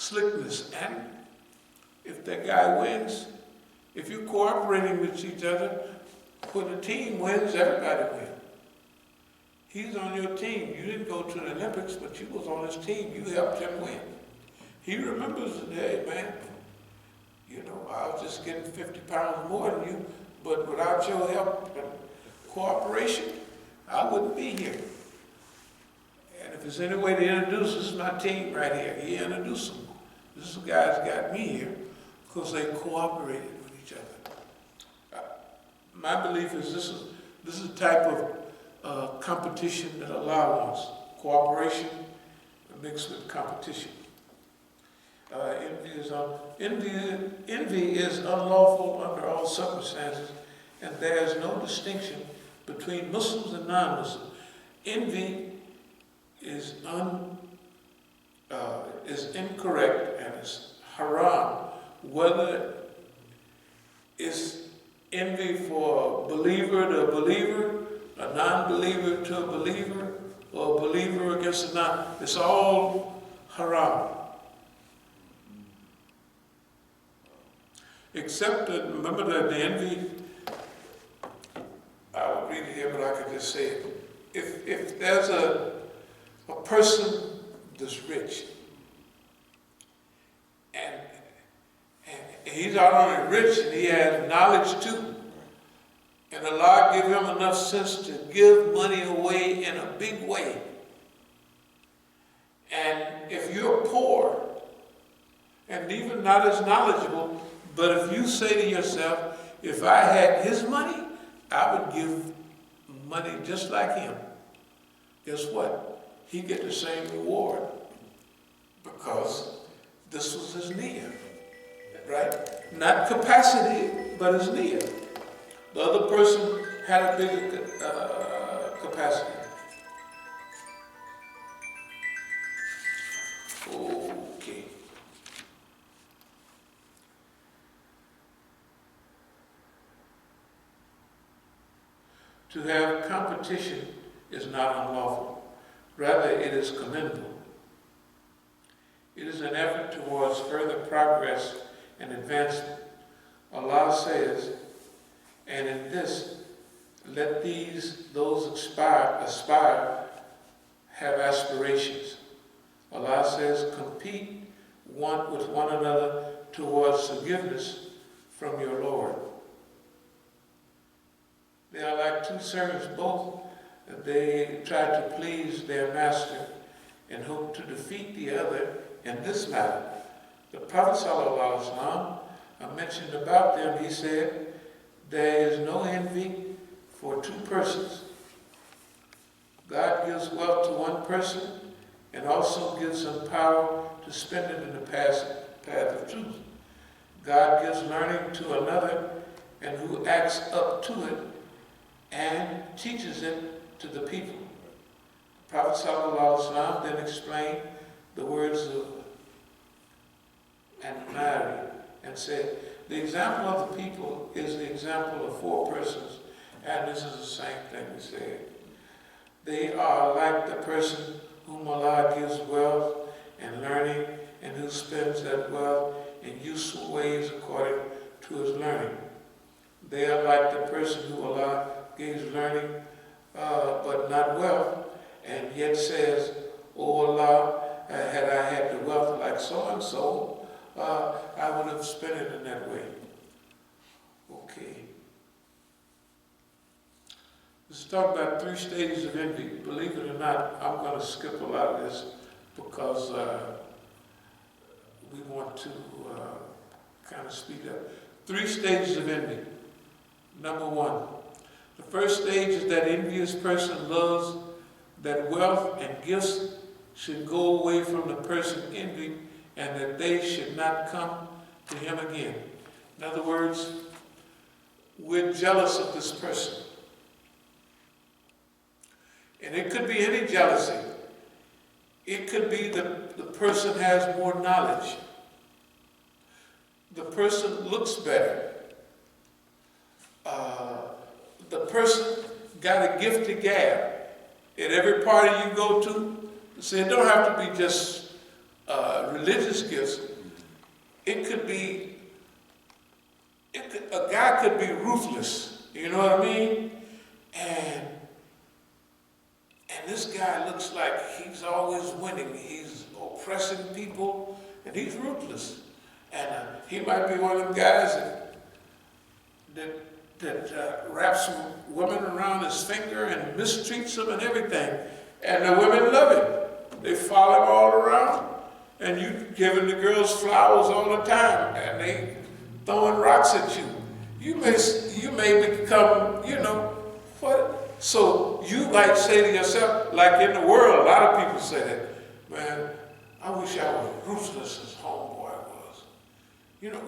slickness. And if that guy wins, if you're cooperating with each other, when the team wins, everybody wins. He's on your team. You didn't go to the Olympics, but you was on his team. You helped him win. He remembers that, hey, man, you know, I was just getting 50 pounds more than you, but without your help and cooperation, I wouldn't be here. And if there's any way to introduce, this is my team right here. He introduced them. This is the guys got me here because they cooperated with each other. My belief is this is a type of competition that allows cooperation mixed with competition. Envy is unlawful under all circumstances, and there is no distinction between Muslims and non-Muslims. Envy is incorrect and is haram, whether it's envy for a believer to a believer, a non-believer to a believer, or a believer against a non. It's all haram. Except that, remember that the envy, I would read it here, but I could just say it. If there's a person that's rich, and he's not only rich, and he has knowledge too, and Allah give him enough sense to give money away in a big way. And if you're poor, and even not as knowledgeable, but if you say to yourself, if I had his money, I would give money just like him. Guess what? He get the same reward because this was his niyyah, right? Not capacity, but his niyyah. The other person had a bigger capacity. Okay. To have competition is not unlawful. Rather, it is commendable. It is an effort towards further progress and advancement. Allah says, and in this, let those aspire, have aspirations. Allah says, compete with one another towards forgiveness from your Lord. They are like two servants, both they try to please their master and hope to defeat the other in this matter. The Prophet ﷺ mentioned about them, he said, there is no envy for two persons. God gives wealth to one person and also gives him power to spend it in the path of truth. God gives learning to another and who acts up to it and teaches it to the people. The Prophet ﷺ then explained the words of Mary and said, the example of the people is the example of four persons, and this is the same thing we said. They are like the person whom Allah gives wealth and learning and who spends that wealth in useful ways according to his learning. They are like the person who Allah gives learning but not wealth, and yet says, oh Allah, had I had the wealth like so-and-so, I would have spent it in that way. Okay. Let's talk about 3 stages of envy. Believe it or not, I'm going to skip a lot of this because we want to kind of speed up. 3 stages of envy. Number 1. The first stage is that envious person loves that wealth and gifts should go away from the person envied and that they should not come to him again. In other words, we're jealous of this person. And it could be any jealousy. It could be that the person has more knowledge. The person looks better. The person got a gift to gab. At every party you go to, see, it don't have to be just religious gifts, a guy could be ruthless, you know what I mean? And this guy looks like he's always winning. He's oppressing people, and he's ruthless. And he might be one of them guys that wraps women around his finger and mistreats them and everything. And the women love him. They follow him all around. And you giving the girls flowers all the time, and they throwing rocks at you. You may become, what? So you might say to yourself, like in the world, a lot of people say that, man, I wish I was ruthless as homeboy was.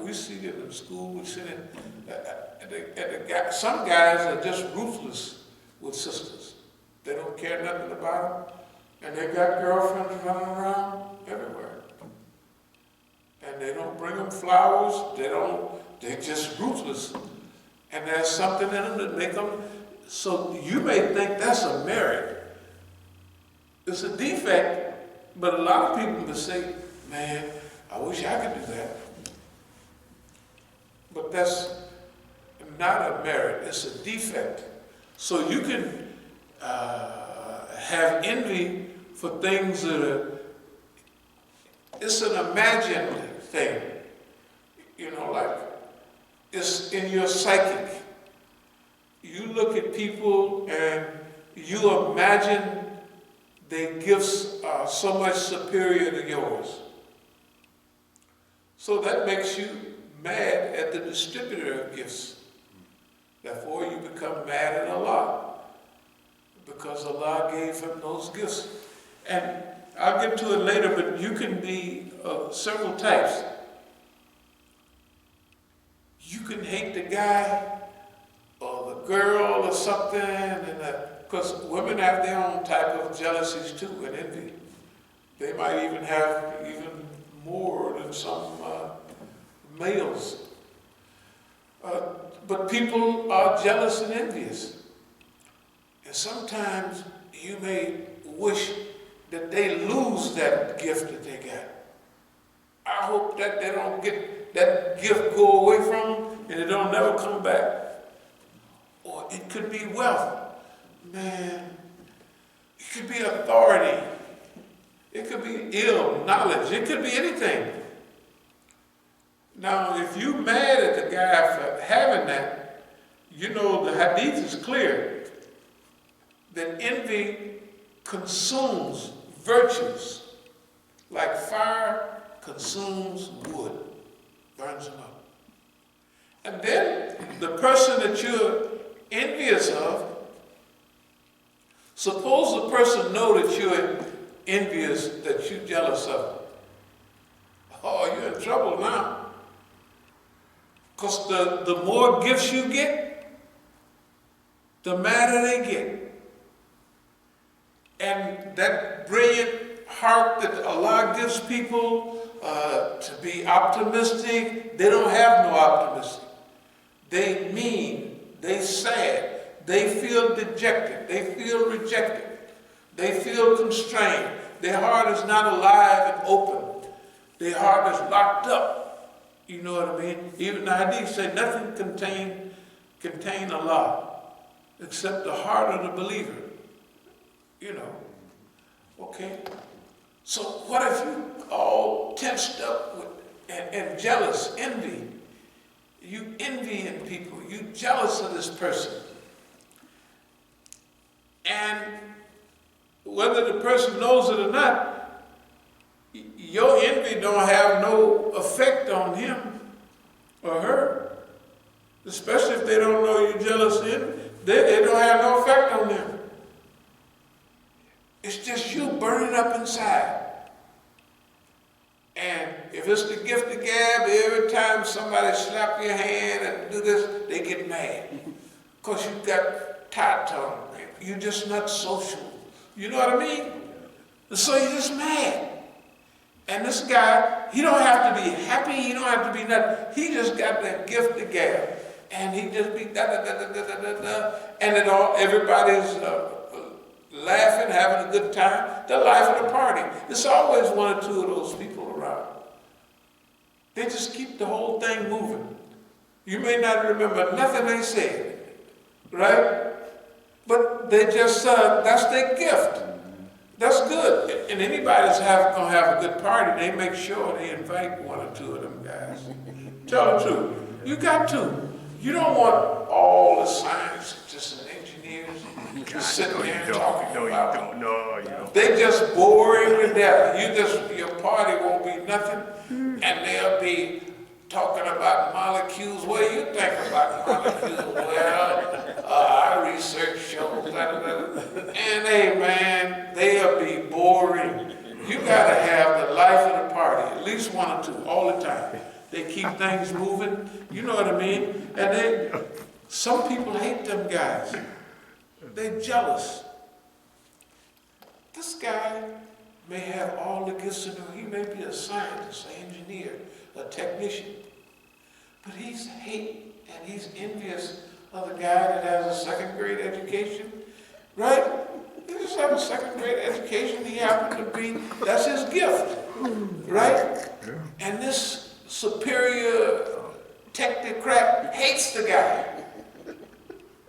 We see it in school, we see it, some guys are just ruthless with sisters. They don't care nothing about them, and they got girlfriends running around everywhere. And they don't bring them flowers, they're just ruthless. And there's something in them that make them, so you may think that's a merit. It's a defect, but a lot of people would say, man, I wish I could do that. But that's not a merit, it's a defect. So you can have envy for things that it's an imagined thing, like it's in your psychic. You look at people and you imagine their gifts are so much superior to yours. So that makes you mad at the distributor of gifts. Therefore, you become mad at Allah because Allah gave him those gifts. And I'll get to it later, but you can be several types. You can hate the guy or the girl or something, because women have their own type of jealousies too and envy. They might even have even more than some males. But people are jealous and envious. And sometimes you may wish that they lose that gift that they got. I hope that they don't get that gift go away from them and it don't never come back. Or it could be wealth. Man, it could be authority. It could be ill knowledge. It could be anything. Now, if you're mad at the guy for having that, the hadith is clear that envy consumes virtues like fire consumes wood, burns them up. And then the person that you're envious of, suppose the person know that you're envious, that you're jealous of. Oh, you're in trouble now. Because the more gifts you get, the madder they get. And that brilliant heart that Allah gives people to be optimistic, they don't have no optimism. They mean, they sad, they feel dejected, they feel rejected, they feel constrained. Their heart is not alive and open. Their heart is locked up. You know what I mean? Even the hadith say nothing contain Allah except the heart of the believer. Okay? So what if you all tensed up with and jealous, envy? You envy in people. You jealous of this person. And whether the person knows it or not, your envy don't have no effect on him or her. Especially if they don't know you're jealous of him. They don't have no effect on them. It's just you burning up inside. And if it's the gift of gab, every time somebody slap your hand and do this, they get mad. Because you got tight tongue. You're just not social. You know what I mean? And so you're just mad. And this guy, he don't have to be happy, he don't have to be nothing. He just got that gift of gab. And he just be da-da-da-da-da-da-da. And it all, everybody's laughing, having a good time, the life of the party. There's always one or two of those people around. They just keep the whole thing moving. You may not remember nothing they said, right? But they just, that's their gift. That's good. And anybody's gonna have a good party, they make sure they invite one or two of them guys. Tell the truth. You got to. You don't want all the scientists and engineers just sitting there and talking about them. No, you don't. They just boring to death. Your party won't be nothing, and they'll be talking about molecules. What do you think about molecules? Well, our research shows that. And hey, man, they'll be boring. You gotta have the life of the party, at least one or two, all the time. They keep things moving, you know what I mean? And some people hate them guys. They're jealous. This guy may have all the gifts in him. He may be a scientist, an engineer, a technician. But he's hate and he's envious of the guy that has a second grade education, right? He just has a second grade education. He happened to be, that's his gift, right? And this superior technocrat hates the guy.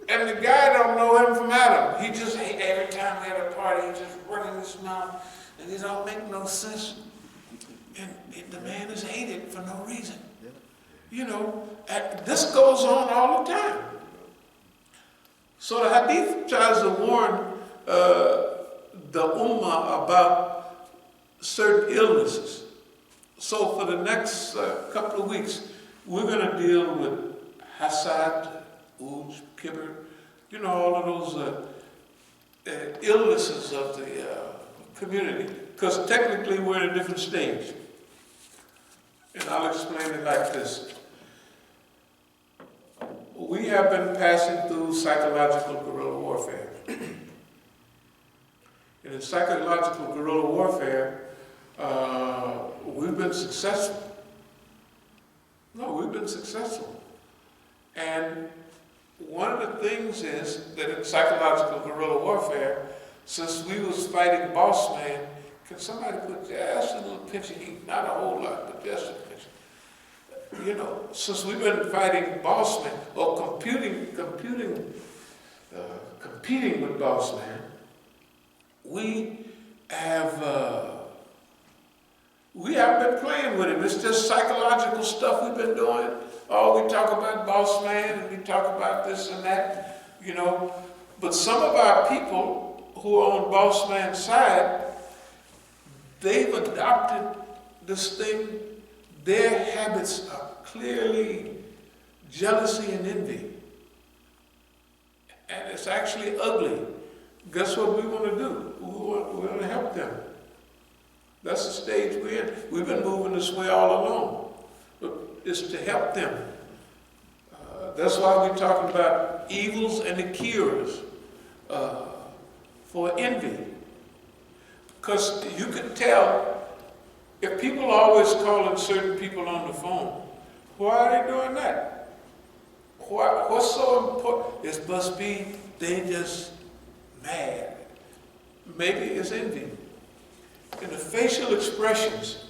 And the guy don't know him from Adam. He just, every time we have a party, he's just running his mouth, and he don't make no sense. And the man is hated for no reason. You know, this goes on all the time. So the Hadith tries to warn the Ummah about certain illnesses. So for the next couple of weeks, we're going to deal with Hasad, Uj, Kibber, you know, all of those illnesses of the community. Because technically we're in a different stage. And I'll explain it like this. We have been passing through psychological guerrilla warfare. And in psychological guerrilla warfare, we've been successful. No, we've been successful. And one of the things is that in psychological guerrilla warfare, since we was fighting boss man, can somebody put just a little pinch of heat, not a whole lot, but just a pinch. You know, since we've been fighting boss man, or competing with boss man, we haven't been playing with him. It's just psychological stuff we've been doing. Oh, we talk about boss man and we talk about this and that, you know. But some of our people who are on boss man's side, they've adopted this thing. Their habits are clearly jealousy and envy. And it's actually ugly. Guess what we want to do? We want to help them. That's the stage we're in. We've been moving this way all along. But it's to help them. That's why we're talking about evils and the cures for envy. Because you can tell if people are always calling certain people on the phone, why are they doing that? What's so important? It must be they just mad. Maybe it's envy. In the facial expressions,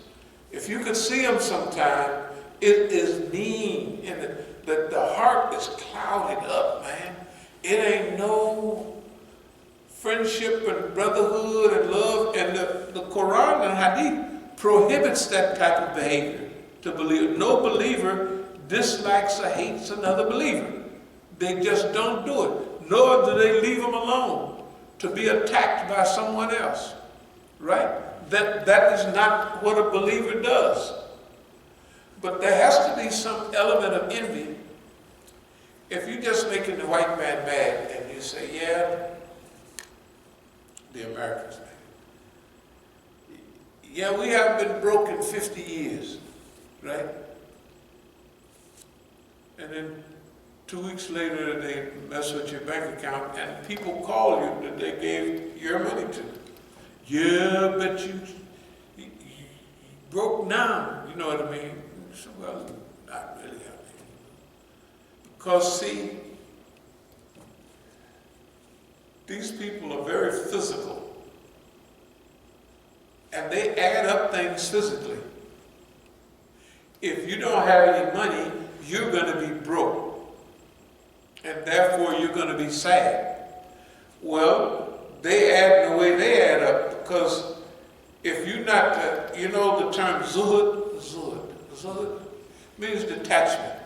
if you could see them sometime, it is mean. And the heart is clouded up, man. It ain't no friendship and brotherhood and love. And the Quran and Hadith prohibits that type of behavior to believe. No believer dislikes or hates another believer. They just don't do it. Nor do they leave them alone to be attacked by someone else. Right? That is not what a believer does. But there has to be some element of envy. If you're just making the white man mad and you say, yeah, the Americans, man. Yeah, we have been broken 50 years, right? And then 2 weeks later, they mess with your bank account and people call you that they gave your money to. Yeah, but you broke down, you know what I mean? So, well, not really, I mean. Because, see, These people are very physical. And they add up things physically. If you don't have any money, you're going to be broke. And therefore, you're going to be sad. Well, they add the way they add up, because if you're not, you know the term zuhud means detachment.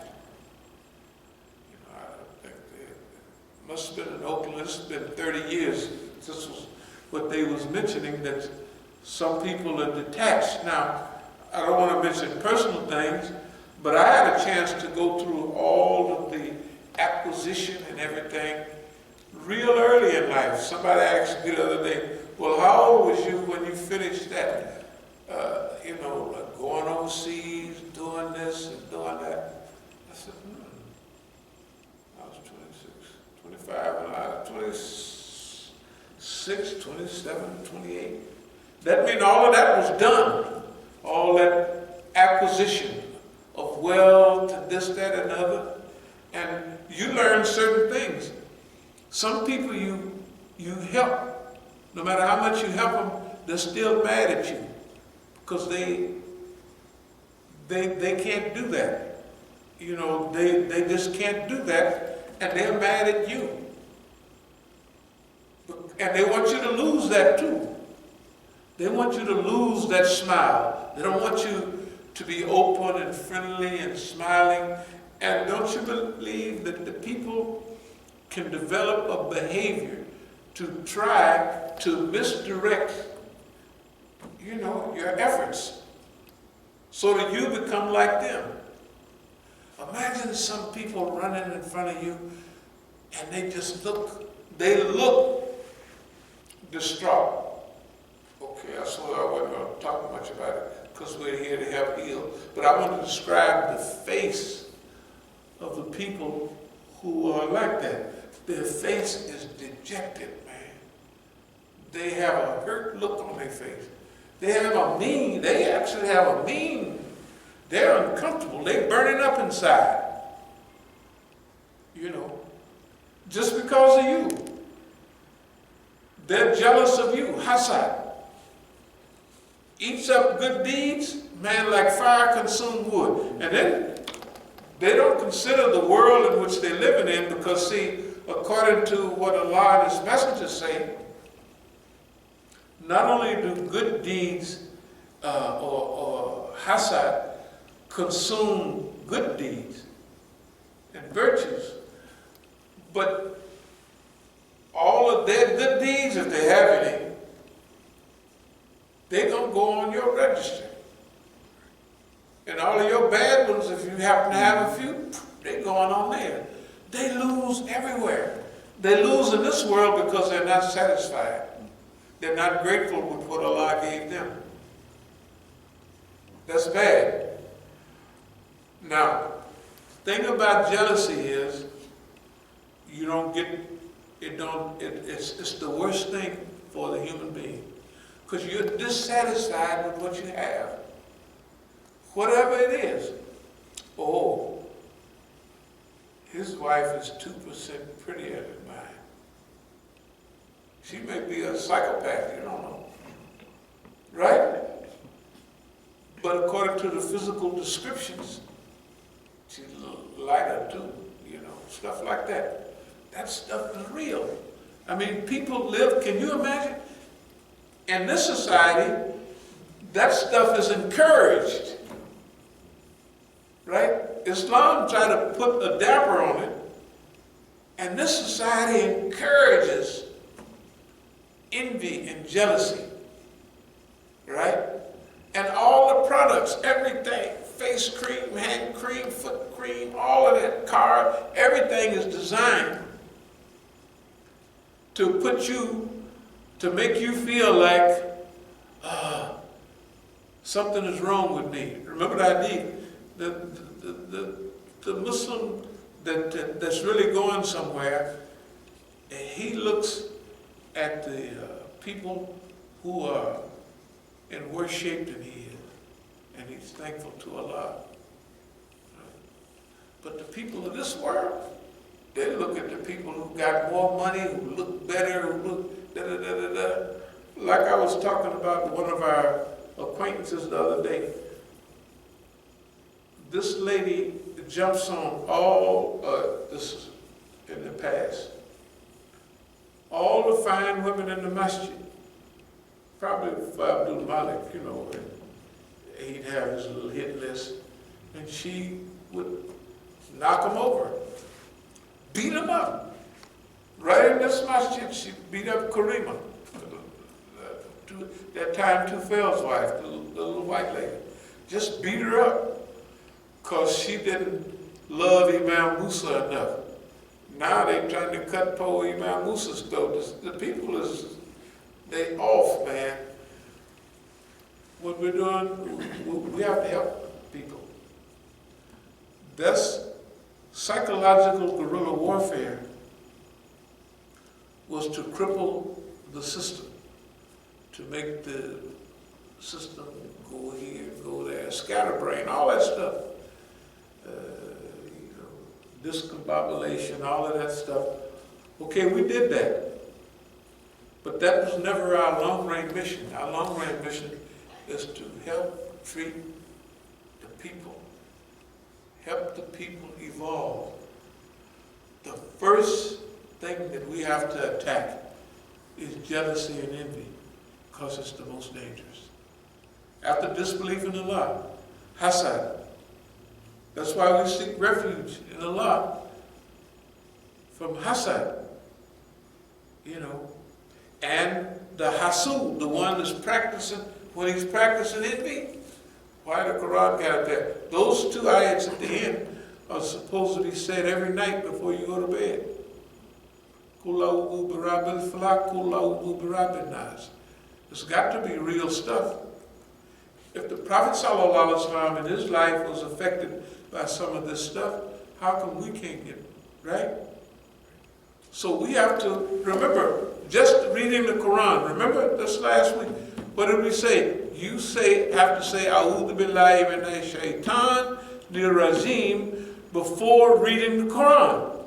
You know, I think it must have been in Oakland. It's been 30 years. This was what they was mentioning, that some people are detached. Now, I don't want to mention personal things, but I had a chance to go through all of the acquisition and everything real early in life. Somebody asked me the other day, well, how old was you when you finished that? You know, like going overseas, doing this and doing that. I said, I was 26, 25, and I was 26, 27, 28. That means all of that was done. All that acquisition of wealth and this, that, and other. And you learn certain things. Some people you help, no matter how much you help them, they're still mad at you because they can't do that. You know, they just can't do that, and they're mad at you. And they want you to lose that too. They want you to lose that smile. They don't want you to be open and friendly and smiling. And don't you believe that the people can develop a behavior to try to misdirect, you know, your efforts so that you become like them? Imagine some people running in front of you and they look distraught. Okay, I swear I wasn't going to talk much about it because we're here to help heal. But I want to describe the face of the people who are like that. Their face is dejected, man. They have a hurt look on their face. They actually have a mean. They're uncomfortable. They're burning up inside. You know, just because of you. They're jealous of you. Hasad. Eats up good deeds, man, like fire consumed wood. And then they don't consider the world in which they're living in, because, see, according to what Allah and His messengers say, not only do good deeds or hasad consume good deeds and virtues, but all of their good deeds, if they have any, they're going to go on your register. And all of your bad ones, if you happen to have a few, they're going on there. They lose everywhere. They lose in this world because they're not satisfied. They're not grateful with what Allah gave them. That's bad. Now, the thing about jealousy is you don't get it's the worst thing for the human being, because you're dissatisfied with what you have, whatever it is. Oh, his wife is 2% prettier than mine. She may be a psychopath, you don't know, right? But according to the physical descriptions, she's a little lighter too, you know, stuff like that. That stuff is real. I mean, people live, can you imagine? In this society, that stuff is encouraged, right? Islam tried to put a dapper on it, and this society encourages envy and jealousy, right? And all the products, everything, face cream, hand cream, foot cream, all of that, car, everything is designed to put you, to make you feel like something is wrong with me. Remember the idea, the Muslim that's really going somewhere, and he looks at the people who are in worse shape than he is, and he's thankful to Allah. But the people of this world, They look at the people who got more money, who look better, who look da-da-da-da-da. Like I was talking about one of our acquaintances the other day. This lady jumps on all, this is in the past, all the fine women in the masjid, probably for Abdul Malik, you know, and he'd have his little hit list, and she would knock him over, beat him up. Right in this masjid, she beat up Karima, that time Tufel's wife, the little white lady. Just beat her up, because she didn't love Imam Musa enough. Now they're trying to cut poor Imam Musa's throat. The people they off, man. What we're doing, we have to help people. That's psychological guerrilla warfare was to cripple the system, to make the system go here, go there, scatterbrain, all that stuff. Discombobulation, all of that stuff. Okay, we did that. But that was never our long-range mission. Our long-range mission is to help treat the people, help the people evolve. The first thing that we have to attack is jealousy and envy, because it's the most dangerous. After disbelief in Allah, Hasad. That's why we seek refuge in Allah from Hasad, you know. And the Hasud, the one that's practicing, when he's practicing envy, why the Quran got it there? Those two ayats at the end are supposed to be said every night before you go to bed. It's got to be real stuff. If the Prophet ﷺ in his life was affected by some of this stuff, how come we can't get it, right? So we have to remember, just reading the Quran, remember this last week, what did we say? You have to say, A'udhu billahi minash shaitan lirajim, before reading the Quran.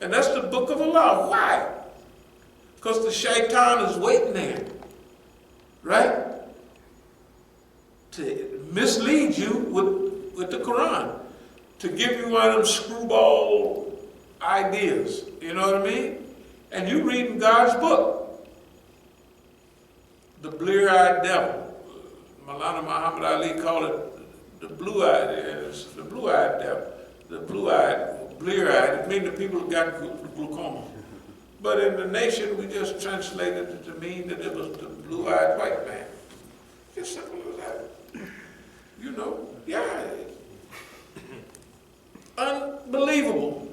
And that's the book of Allah. Why? Because the shaitan is waiting there, right? To mislead you with the Quran, to give you one of them screwball ideas, you know what I mean? And you reading God's book. The blear-eyed devil. Maulana Muhammad Ali called it the blue-eyed devil. The blue-eyed, blear-eyed, it means the people who got glaucoma. But in the nation, we just translated it to mean that it was the blue-eyed white man. Just simple as that. You know, yeah. Unbelievable.